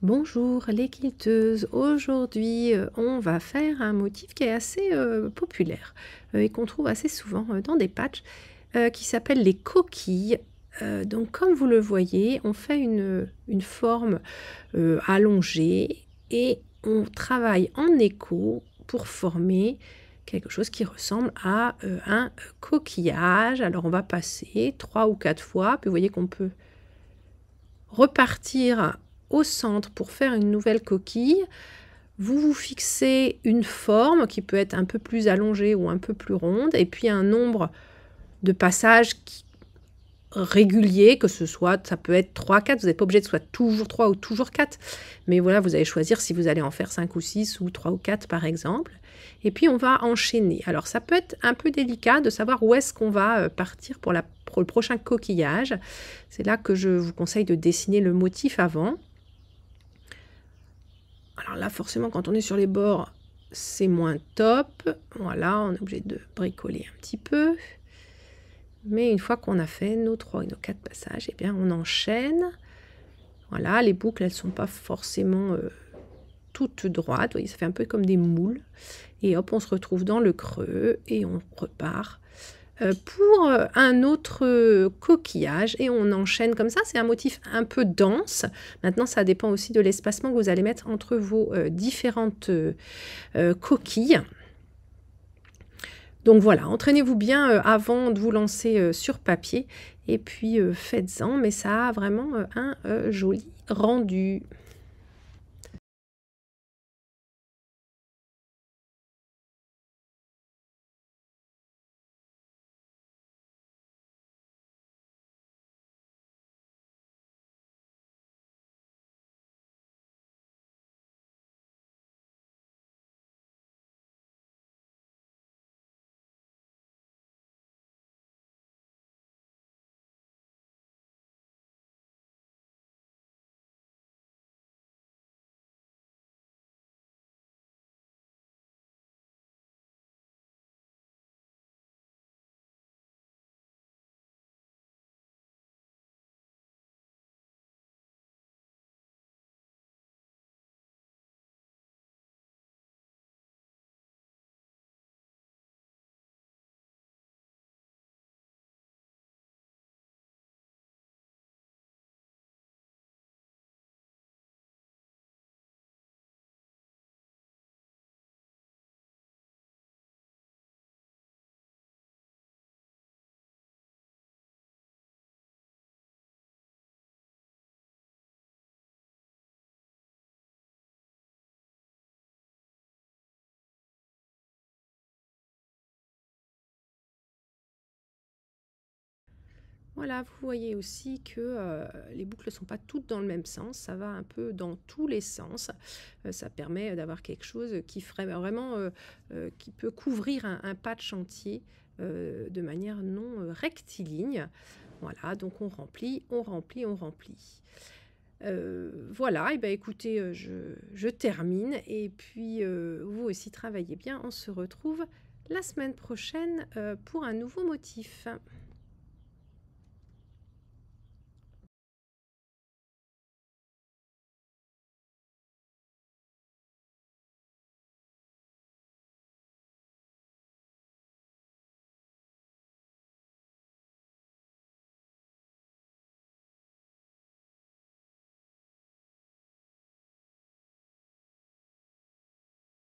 Bonjour les quilteuses, aujourd'hui on va faire un motif qui est assez populaire et qu'on trouve assez souvent dans des patchs qui s'appelle les coquilles. Donc comme vous le voyez, on fait une forme allongée et on travaille en écho pour former quelque chose qui ressemble à un coquillage. Alors on va passer 3 ou 4 fois, puis vous voyez qu'on peut repartir au centre pour faire une nouvelle coquille. Vous vous fixez une forme qui peut être un peu plus allongée ou un peu plus ronde, et puis un nombre de passages régulier, que ce soit, ça peut être 3, 4, vous n'êtes pas obligé de soit toujours 3 ou toujours 4, mais voilà, vous allez choisir si vous allez en faire 5 ou 6 ou 3 ou 4 par exemple. Et puis on va enchaîner. Alors ça peut être un peu délicat de savoir où est-ce qu'on va partir pour le prochain coquillage. C'est là que je vous conseille de dessiner le motif avant. Alors là, forcément, quand on est sur les bords, c'est moins top. Voilà, on est obligé de bricoler un petit peu. Mais une fois qu'on a fait nos 3 et nos 4 passages, eh bien, on enchaîne. Voilà, les boucles, elles ne sont pas forcément toutes droites. Vous voyez, ça fait un peu comme des moules. Et hop, on se retrouve dans le creux et on repart pour un autre coquillage. Et on enchaîne comme ça. C'est un motif un peu dense. Maintenant, ça dépend aussi de l'espacement que vous allez mettre entre vos différentes coquilles. Donc voilà, entraînez-vous bien avant de vous lancer sur papier et puis faites-en, mais ça a vraiment un joli rendu. Voilà, vous voyez aussi que les boucles ne sont pas toutes dans le même sens, ça va un peu dans tous les sens. Ça permet d'avoir quelque chose qui ferait vraiment, qui peut couvrir un patch entier de manière non rectiligne. Voilà, donc on remplit, on remplit, on remplit. Voilà, et ben écoutez, je termine et puis vous aussi travaillez bien. On se retrouve la semaine prochaine pour un nouveau motif.